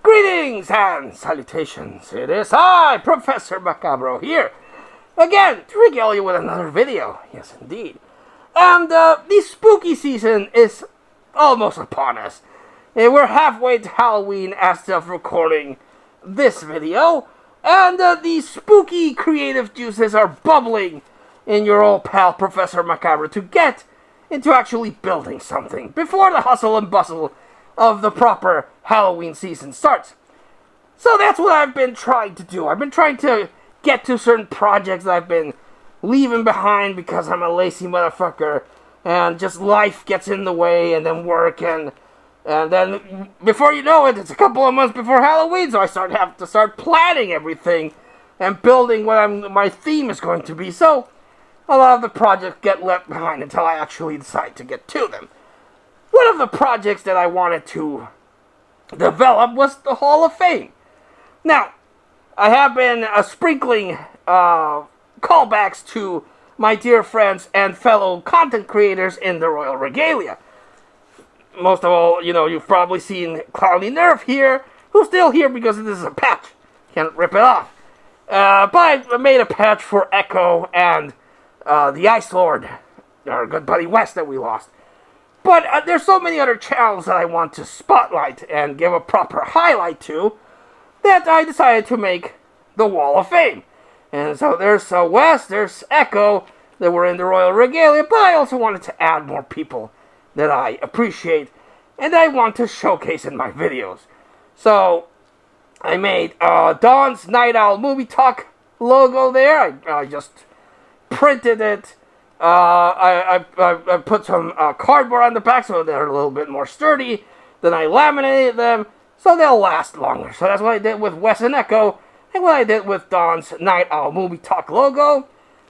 Greetings and salutations. It is I, Professor Macabro, here again to regale you with another video. Yes, indeed. And the spooky season is almost upon us. We're halfway to Halloween as of recording this video, and the spooky creative juices are bubbling in your old pal Professor Macabro to get into actually building something before the hustle and bustle of the proper Halloween season starts. So that's what I've been trying to do. I've been trying to get to certain projects that I've been leaving behind because I'm a lazy motherfucker and just life gets in the way, and then work, and then before you know it, it's a couple of months before Halloween, so I have to start planning everything and building what my theme is going to be. So a lot of the projects get left behind until I actually decide to get to them. One of the projects that I wanted to develop was the Hall of Fame. Now, I have been sprinkling callbacks to my dear friends and fellow content creators in the Royal Regalia. Most of all, you've probably seen Cloudy Nerf here, who's still here because this is a patch. Can't rip it off. But I made a patch for Echo and the Ice Lord, our good buddy West that we lost. But there's so many other channels that I want to spotlight and give a proper highlight to that I decided to make the Wall of Fame. And so there's West, there's Echo that were in the Royal Regalia, but I also wanted to add more people that I appreciate and I want to showcase in my videos. So I made Dawn's Night Owl Movie Talk logo there. I just printed it. I put some cardboard on the back so they're a little bit more sturdy. Then I laminated them so they'll last longer. So that's what I did with Wes and Echo, and what I did with Dawn's Night Owl Movie Talk logo.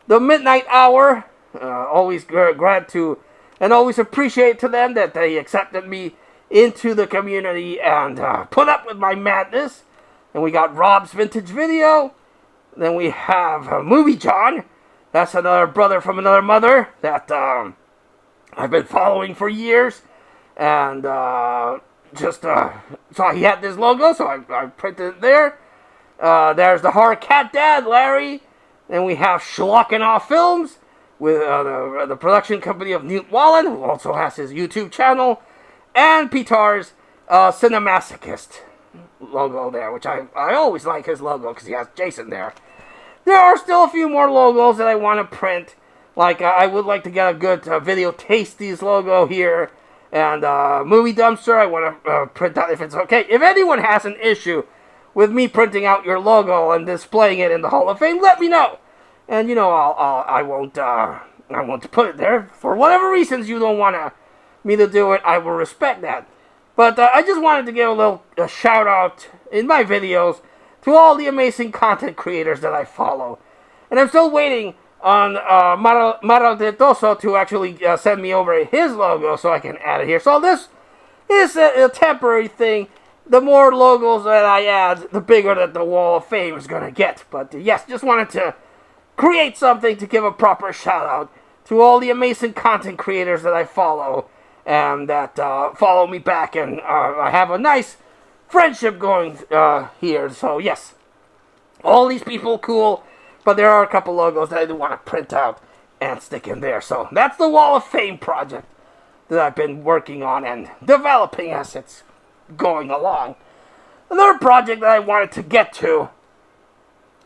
The Midnight Hour, always glad to and always appreciate to them that they accepted me into the community and put up with my madness. And we got Rob's Vintage Video. Then we have Movie John. That's another brother from another mother that I've been following for years. And saw he had this logo, so I printed it there. There's the Horror Cat Dad, Larry. Then we have Schlockenoff Films with the production company of Newt Wallen, who also has his YouTube channel. And Petar's Cinemasochist logo there, which I always like his logo because he has Jason there. There are still a few more logos that I want to print. Like, I would like to get a good Video Tasties logo here. And Movie Dumpster, I want to print out if it's okay. If anyone has an issue with me printing out your logo and displaying it in the Hall of Fame, let me know. And, I won't put it there. For whatever reasons you don't want me to do it, I will respect that. But I just wanted to give a little shout out in my videos to all the amazing content creators that I follow. And I'm still waiting on Maral de Toso to actually send me over his logo so I can add it here. So this is a temporary thing. The more logos that I add, the bigger that the Wall of Fame is going to get. But yes, just wanted to create something to give a proper shout out to all the amazing content creators that I follow and that follow me back. And I have a nice friendship going here. So yes, all these people cool, but there are a couple logos that I do want to print out and stick in there. So that's the Wall of Fame project that I've been working on and developing as it's going along. Another project that I wanted to get to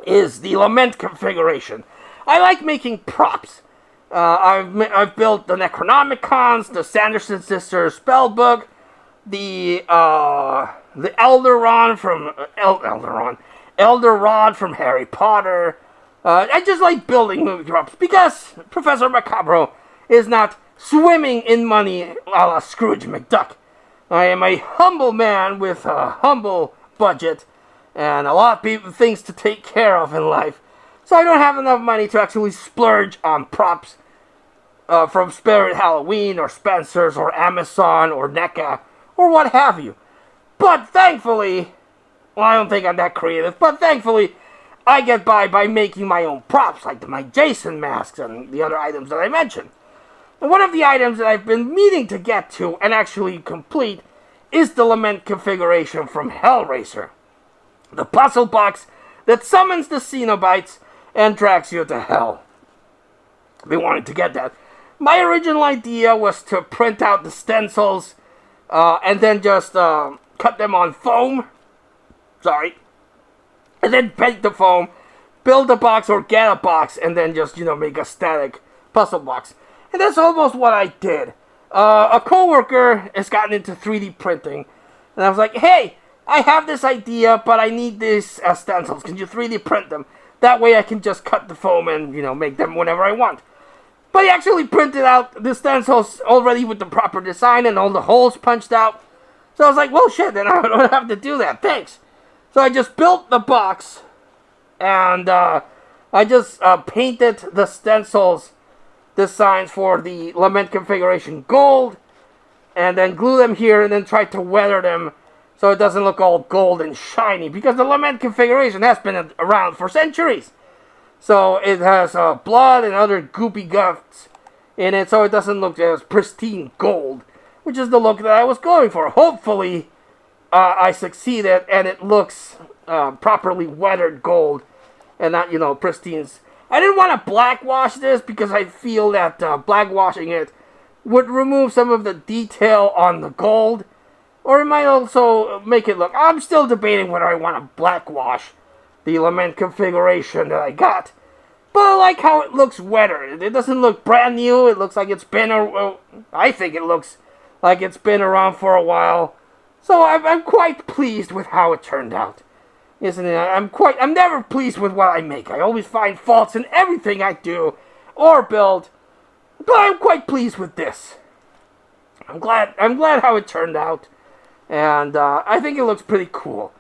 is the Lament configuration. I like making props. I've built the Necronomicons, the Sanderson Sisters spellbook, the Elder Rod from Harry Potter. I just like building movie props because Professor Macabro is not swimming in money a la Scrooge McDuck. I am a humble man with a humble budget and a lot of things to take care of in life. So I don't have enough money to actually splurge on props from Spirit Halloween or Spencer's or Amazon or NECA or what have you. But thankfully, well, I don't think I'm that creative, but thankfully, I get by making my own props, like my Jason masks and the other items that I mentioned. And one of the items that I've been meaning to get to and actually complete is the Lament configuration from Hellraiser. The puzzle box that summons the Cenobites and drags you to hell. I've been wanting to get that. My original idea was to print out the stencils and then just cut them on foam. And then paint the foam, build a box or get a box, and then just, make a static puzzle box. And that's almost what I did. A coworker has gotten into 3D printing, and I was like, hey, I have this idea, but I need these stencils. Can you 3D print them? That way I can just cut the foam and, make them whenever I want. But he actually printed out the stencils already with the proper design and all the holes punched out. So I was like, well, shit, then I don't have to do that. Thanks. So I just built the box, and I just painted the stencils designs for the Lament configuration gold, and then glue them here, and then try to weather them so it doesn't look all gold and shiny, because the Lament configuration has been around for centuries. So it has blood and other goopy guts in it, so it doesn't look as pristine gold, which is the look that I was going for. Hopefully, I succeeded, and it looks properly weathered gold, and not, pristine. I didn't want to blackwash this, because I feel that blackwashing it would remove some of the detail on the gold, or it might also make it look... I'm still debating whether I want to blackwash the Lament configuration that I got, but I like how it looks weathered. It doesn't look brand new. It looks like it's been... I think it looks like it's been around for a while. So I'm quite pleased with how it turned out. Isn't it? I'm never pleased with what I make. I always find faults in everything I do or build. But I'm quite pleased with this. I'm glad how it turned out. And I think it looks pretty cool.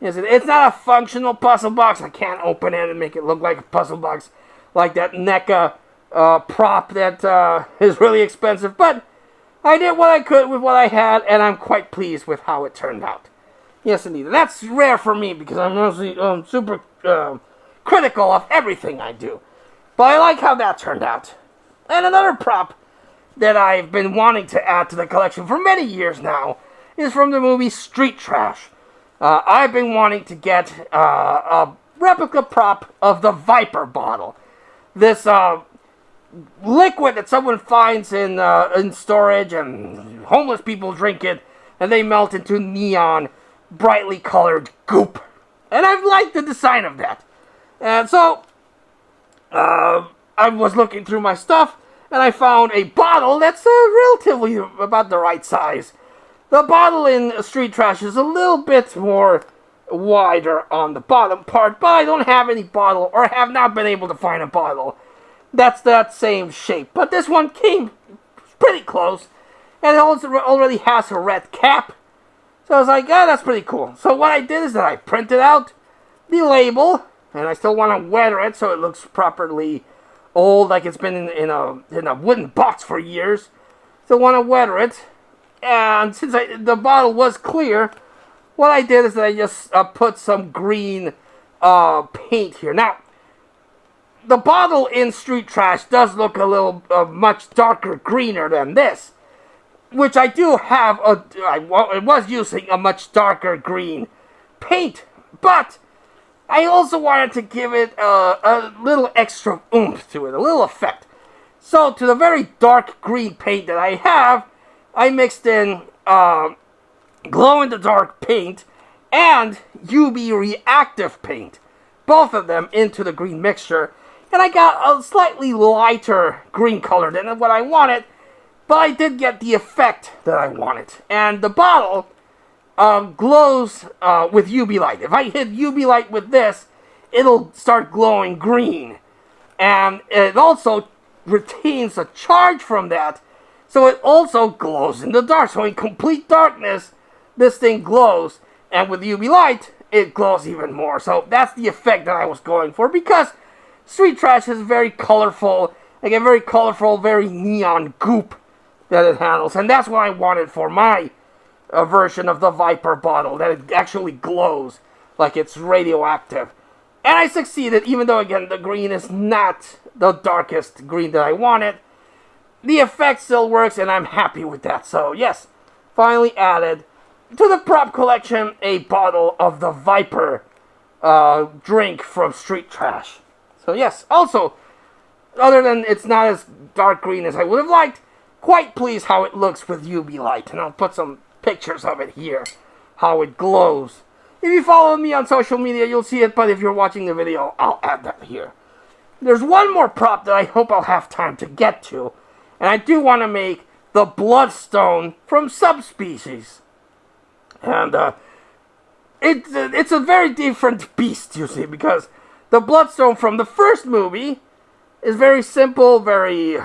Isn't it? It's not a functional puzzle box. I can't open it and make it look like a puzzle box like that NECA prop that is really expensive. But I did what I could with what I had, and I'm quite pleased with how it turned out. Yes, indeed. And that's rare for me, because I'm mostly super critical of everything I do. But I like how that turned out. And another prop that I've been wanting to add to the collection for many years now is from the movie Street Trash. I've been wanting to get a replica prop of the Viper bottle. This liquid that someone finds in storage, and homeless people drink it, and they melt into neon, brightly colored goop. And I've liked the design of that. And so, I was looking through my stuff, and I found a bottle that's relatively about the right size. The bottle in Street Trash is a little bit more wider on the bottom part, but I don't have any bottle, or have not been able to find a bottle that's that same shape. But this one came pretty close, and it also already has a red cap. So I was like, oh, that's pretty cool. So what I did is that I printed out the label, and I still want to weather it so it looks properly old, like it's been in a wooden box for years. So I want to weather it. And since the bottle was clear, what I did is that I just put some green paint here. Now, the bottle in Street Trash does look a little much darker greener than this, which I do have. I was using a much darker green paint, but I also wanted to give it a little extra oomph to it, a little effect. So to the very dark green paint that I have, I mixed in glow-in-the-dark paint and UV reactive paint, both of them into the green mixture, and I got a slightly lighter green color than what I wanted, but I did get the effect that I wanted. And the bottle glows with UV light. If I hit UV light with this, it'll start glowing green, and it also retains a charge from that, so it also glows in the dark. So in complete darkness, this thing glows, and with UV light, it glows even more. So that's the effect that I was going for, because Street Trash is very colorful like a very colorful, very neon goop that it handles. And that's what I wanted for my version of the Viper bottle, that it actually glows like it's radioactive. And I succeeded, even though, again, the green is not the darkest green that I wanted. The effect still works, and I'm happy with that. So, yes, finally added to the prop collection a bottle of the Viper drink from Street Trash. So, yes, also, other than it's not as dark green as I would have liked, quite pleased how it looks with UV light. And I'll put some pictures of it here, how it glows. If you follow me on social media, you'll see it, but if you're watching the video, I'll add that here. There's one more prop that I hope I'll have time to get to, and I do want to make the Bloodstone from Subspecies. And it's a very different beast, you see, because the Bloodstone from the first movie is very simple, very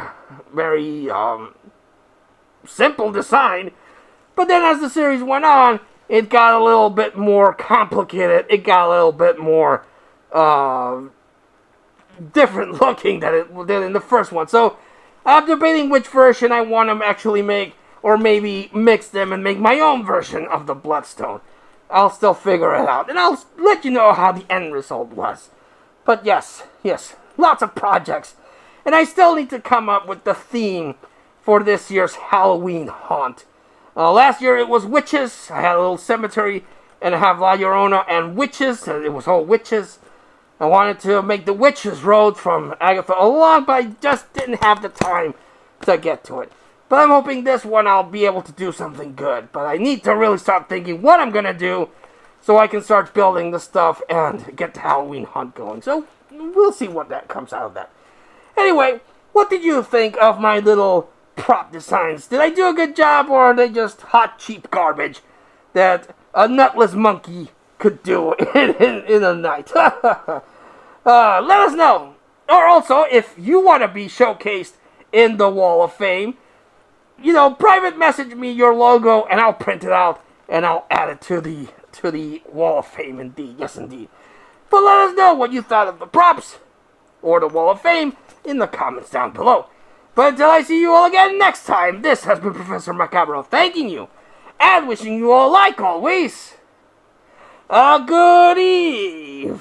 simple design, but then as the series went on, it got a little bit more complicated. It got a little bit more different looking than it did in the first one. So I'm debating which version I want to actually make, or maybe mix them and make my own version of the Bloodstone. I'll still figure it out, and I'll let you know how the end result was. But yes, lots of projects. And I still need to come up with the theme for this year's Halloween haunt. Last year it was witches. I had a little cemetery, and I have La Llorona and witches. It was all witches. I wanted to make the Witches Road from Agatha along, but I just didn't have the time to get to it. But I'm hoping this one I'll be able to do something good. But I need to really start thinking what I'm going to do so I can start building the stuff and get the Halloween hunt going. So we'll see what that comes out of that. Anyway, what did you think of my little prop designs? Did I do a good job, or are they just hot, cheap garbage that a nutless monkey could do in a night? Let us know. Or also, if you want to be showcased in the Wall of Fame, private message me your logo, and I'll print it out, and I'll add it to the Wall of Fame, indeed. Yes, indeed. But let us know what you thought of the props, or the Wall of Fame, in the comments down below. But until I see you all again next time, this has been Professor Macabro thanking you, and wishing you all, like always, a good evening.